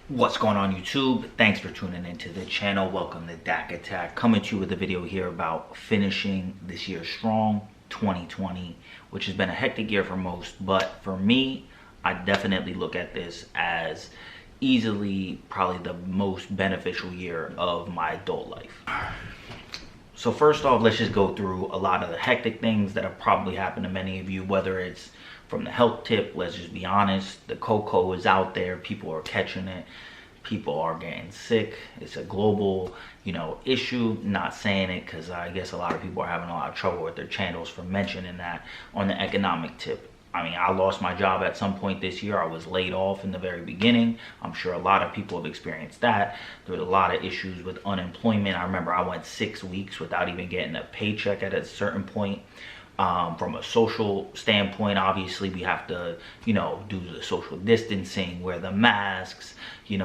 What's going on YouTube? Thanks for tuning into the channel. Welcome to Dak Attack. Coming to you with a video here about finishing this year strong, 2020, which has been a hectic year for most. But for me, I definitely look at this as easily probably the most beneficial year of my adult life. So first off, let's just go through a lot of the hectic things that have probably happened to many of you, whether it's from the health tip. Let's just be honest, the cocoa is out there, people are catching it, people are getting sick. It's a global, issue. Not saying it because I guess a lot of people are having a lot of trouble with their channels for mentioning that on the economic tip. I mean, I lost my job at some point this year. I was laid off in the very beginning. I'm sure a lot of people have experienced that. There was a lot of issues with unemployment. I remember I went 6 weeks without even getting a paycheck at a certain point. From a social standpoint, obviously we have to, do the social distancing, wear the masks, you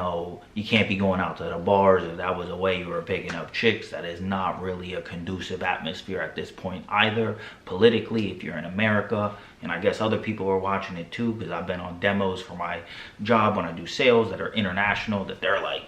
can't be going out to the bars. If that was a way you were picking up chicks, that is not really a conducive atmosphere at this point either. Politically, if you're in America, and I guess other people are watching it too, because I've been on demos for my job when I do sales that are international, that they're like,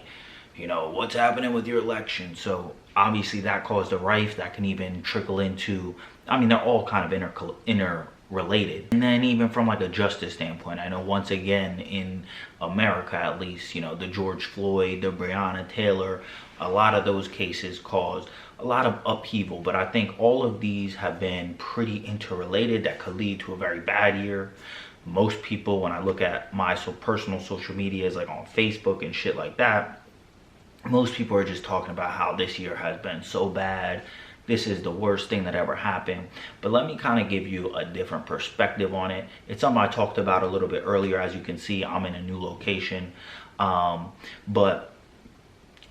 what's happening with your election? So obviously that caused a rife that can even trickle into, they're all kind of interrelated. And then even from like a justice standpoint, I know once again in America at least, the George Floyd, the Breonna Taylor, a lot of those cases caused a lot of upheaval. But I think all of these have been pretty interrelated that could lead to a very bad year. Most people, when I look at my personal social medias like on Facebook and shit like that, most people are just talking about how this year has been so bad. This is the worst thing that ever happened. But let me kind of give you a different perspective on it. It's something I talked about a little bit earlier. As you can see, I'm in a new location. But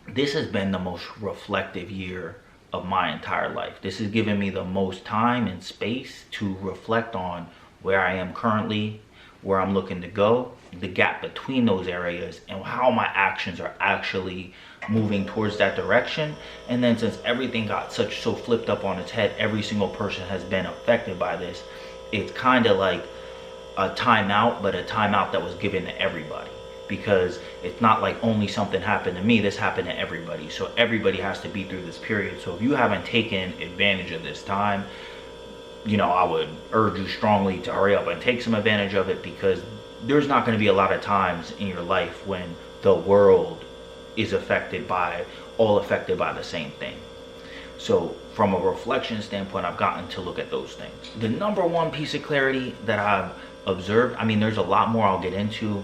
this has been the most reflective year of my entire life. This has given me the most time and space to reflect on where I am currently, where I'm looking to go, the gap between those areas, and how my actions are actually moving towards that direction. And then since everything got so flipped up on its head, every single person has been affected by this. It's kind of like a timeout, but a timeout that was given to everybody, because it's not like only something happened to me, this happened to everybody. So everybody has to be through this period. So if you haven't taken advantage of this time, I would urge you strongly to hurry up and take some advantage of it, because there's not going to be a lot of times in your life when the world is affected by the same thing. So from a reflection standpoint, I've gotten to look at those things. The number one piece of clarity that I've observed, there's a lot more I'll get into,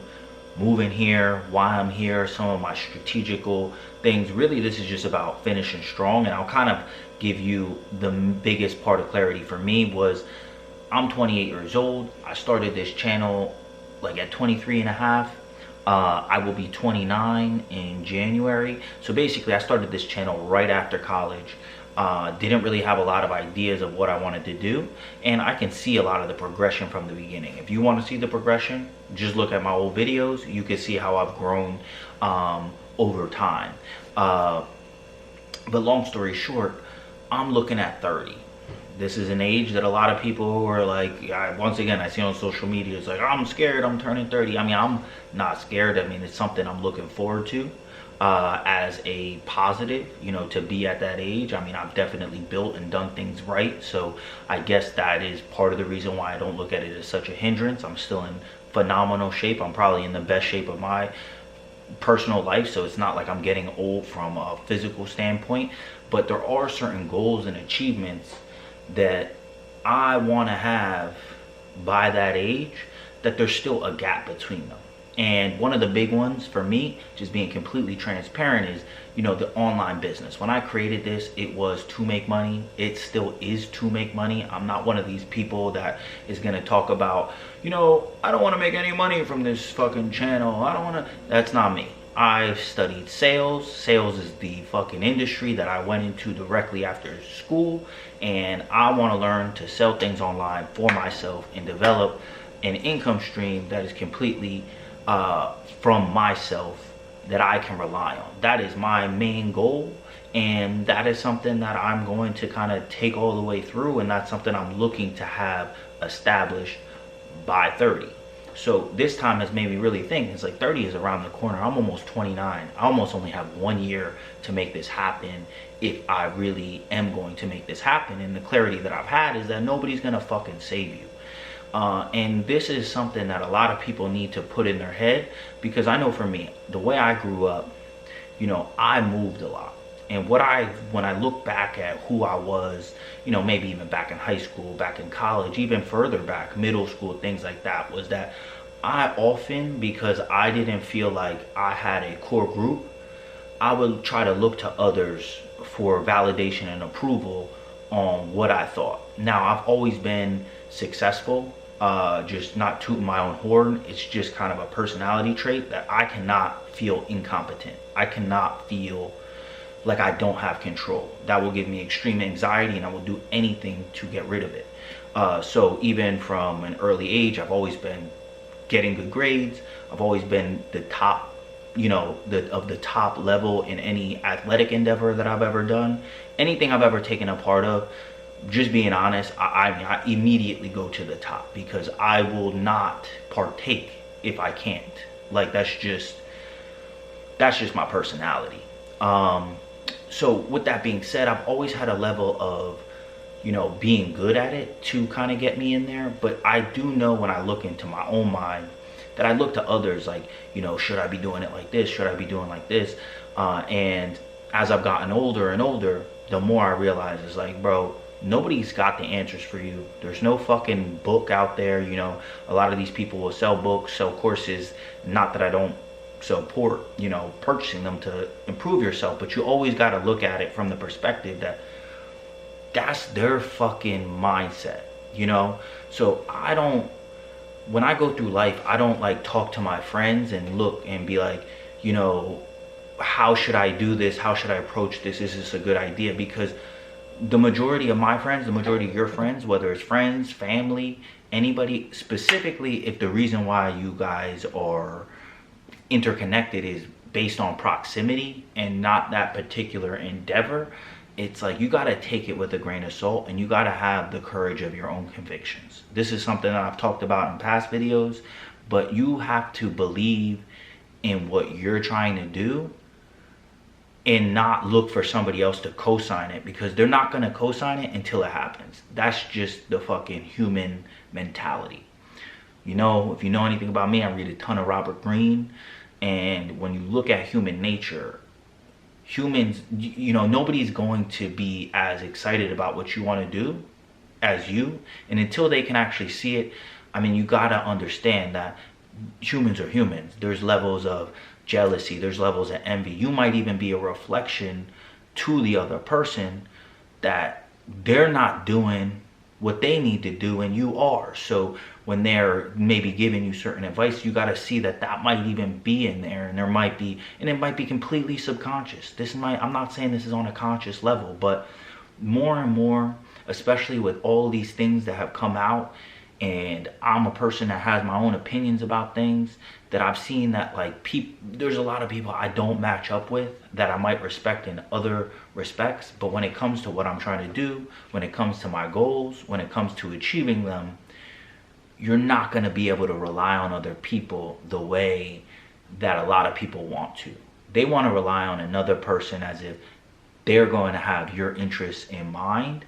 moving here, why I'm here, some of my strategical things. Really, this is just about finishing strong. And I'll kind of give you the biggest part of clarity for me was, I'm 28 years old. I started this channel like at 23 and a half. I will be 29 in January. So basically I started this channel right after college. Didn't really have a lot of ideas of what I wanted to do, and I can see a lot of the progression from the beginning. If you want to see the progression, just look at my old videos. You can see how I've grown over time. But long story short, I'm looking at 30. This is an age that a lot of people who are like, once again, I see on social media, it's like, I'm scared, I'm turning 30. I'm not scared. It's something I'm looking forward to as a positive, to be at that age. I've definitely built and done things right. So I guess that is part of the reason why I don't look at it as such a hindrance. I'm still in phenomenal shape. I'm probably in the best shape of my personal life, so it's not like I'm getting old from a physical standpoint. But there are certain goals and achievements that I want to have by that age, that there's still a gap between them. And one of the big ones for me, just being completely transparent, is the online business. When I created this, it was to make money. It still is to make money. I'm not one of these people that is going to talk about, I don't want to make any money from this fucking channel, I don't want to. That's not me. I've studied sales. Sales is the fucking industry that I went into directly after school, and I want to learn to sell things online for myself and develop an income stream that is completely from myself, that I can rely on. That is my main goal, and that is something that I'm going to kind of take all the way through, and that's something I'm looking to have established by 30. So this time has made me really think. It's like 30 is around the corner. I'm almost 29. I almost only have 1 year to make this happen if I really am going to make this happen. And the clarity that I've had is that nobody's gonna fucking save you. And this is something that a lot of people need to put in their head, because I know for me, the way I grew up, you know, I moved a lot. And when I look back at who I was, you know, maybe even back in high school, back in college, even further back, middle school, things like that, was that I often, because I didn't feel like I had a core group, I would try to look to others for validation and approval on what I thought. Now, I've always been successful, just not tooting my own horn. It's just kind of a personality trait that I cannot feel incompetent. I cannot feel like I don't have control. That will give me extreme anxiety, and I will do anything to get rid of it. So even from an early age, I've always been getting good grades. I've always been the top, you know, of the top level in any athletic endeavor that I've ever done. Anything I've ever taken a part of, just being honest, I immediately go to the top, because I will not partake if I can't. Like, that's just my personality. So with that being said, I've always had a level of, you know, being good at it to kind of get me in there. But I do know, when I look into my own mind, that I look to others like, you know, should I be doing it like this? Should I be doing like this? And as I've gotten older and older, the more I realize it's like, bro, nobody's got the answers for you. There's no fucking book out there. You know, a lot of these people will sell books, sell courses. Not that I don't support, you know, purchasing them to improve yourself, but you always got to look at it from the perspective that that's their fucking mindset, you know? So when I go through life, I don't like talk to my friends and look and be like, you know, how should I do this? How should I approach this? Is this a good idea? Because the majority of my friends, the majority of your friends, whether it's friends, family, anybody, specifically if the reason why you guys are interconnected is based on proximity and not that particular endeavor, it's like you got to take it with a grain of salt, and you got to have the courage of your own convictions. This is something that I've talked about in past videos, but you have to believe in what you're trying to do and not look for somebody else to co-sign it, because they're not going to co-sign it until it happens. That's just the fucking human mentality. You know, if you know anything about me, I read a ton of Robert Greene. And when you look at human nature, humans, you know, nobody's going to be as excited about what you want to do as you. And until they can actually see it, I mean, you got to understand that humans are humans. There's levels of jealousy. There's levels of envy. You might even be a reflection to the other person that they're not doing what they need to do and you are. So when they're maybe giving you certain advice, you got to see that that might even be in there, and there might be, and it might be completely subconscious. I'm not saying this is on a conscious level, but more and more, especially with all these things that have come out, and I'm a person that has my own opinions about things, that I've seen that like there's a lot of people I don't match up with that I might respect in other respects, but when it comes to what I'm trying to do, when it comes to my goals, when it comes to achieving them, you're not going to be able to rely on other people the way that a lot of people want to. They want to rely on another person as if they're going to have your interests in mind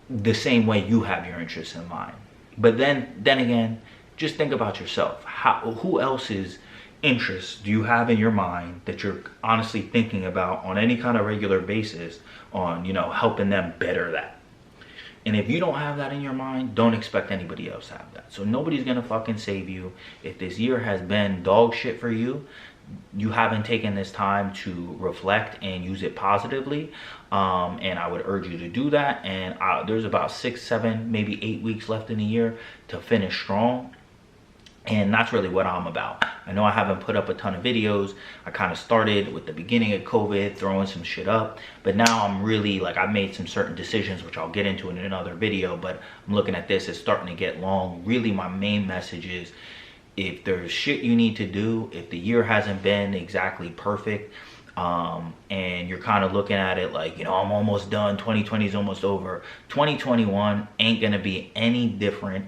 the same way you have your interests in mind. But then again, just think about yourself. Who else's interests do you have in your mind that you're honestly thinking about on any kind of regular basis on, you know, helping them better that? And if you don't have that in your mind, don't expect anybody else to have that. So nobody's gonna fucking save you. If this year has been dog shit for you, you haven't taken this time to reflect and use it positively, and I would urge you to do that. And there's about 6, 7, maybe 8 weeks left in the year to finish strong. And that's really what I'm about. I know I haven't put up a ton of videos. I kind of started with the beginning of COVID, throwing some shit up. But now I'm really, like, I made some certain decisions, which I'll get into in another video. But I'm looking at this, it's starting to get long. Really, my main message is, if there's shit you need to do, if the year hasn't been exactly perfect, and you're kind of looking at it like, you know, I'm almost done, 2020 is almost over, 2021 ain't gonna be any different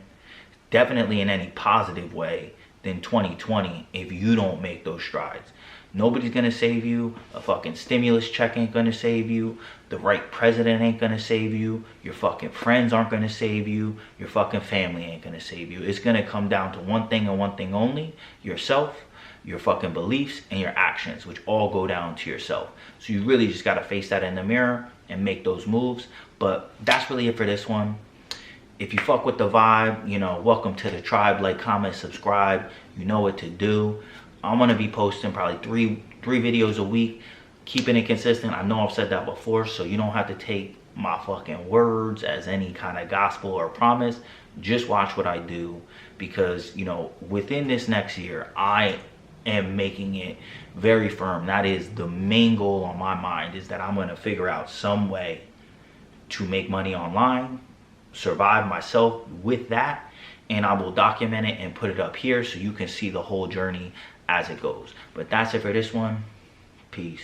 definitely in any positive way, than 2020 if you don't make those strides. Nobody's gonna save you. A fucking stimulus check ain't gonna save you. The right president ain't gonna save you. Your fucking friends aren't gonna save you. Your fucking family ain't gonna save you. It's gonna come down to one thing and one thing only: yourself, your fucking beliefs, and your actions, which all go down to yourself. So you really just gotta face that in the mirror and make those moves. But that's really it for this one. If you fuck with the vibe, you know, welcome to the tribe. Like, comment, subscribe. You know what to do. I'm gonna be posting probably three videos a week, keeping it consistent. I know I've said that before, so you don't have to take my fucking words as any kind of gospel or promise. Just watch what I do, because, you know, within this next year, I am making it very firm. That is the main goal on my mind, is that I'm gonna figure out some way to make money online, survive myself with that, and I will document it and put it up here so you can see the whole journey as it goes. But that's it for this one. Peace.